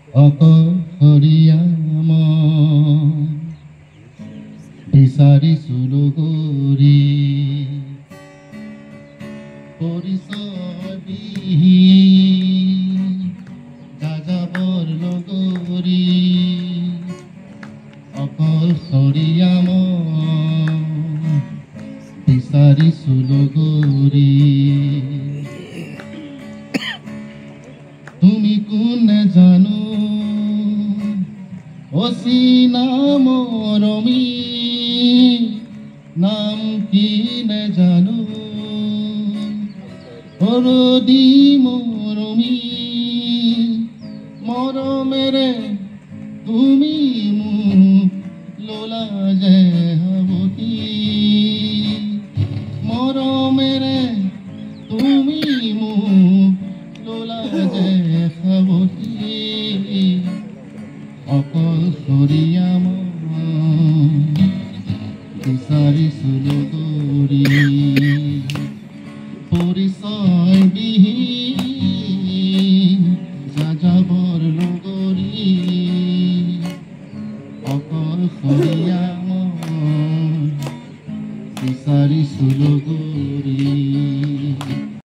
অকলশৰীয়া মই বিচাৰিছো লগৰী পৰিচয় বিহীন যাযাবৰ লগৰী অকলশৰীয়া মই বিচাৰিছো লগৰী তুমি কোন জানো অচিনা মৰমী নাম কি নেজানো হৰদি মৰমী মৰমেৰে তুমি মোক ললা যে সাৱতি মৰমেৰে তুমি মোক ললা যে সাৱতি অকলশৰীয়া মই বিচাৰিছো লগৰী পৰিচয় বিহীন যাযাবৰ লগৰী অকলশৰীয়া মই বিচাৰিছো লগৰী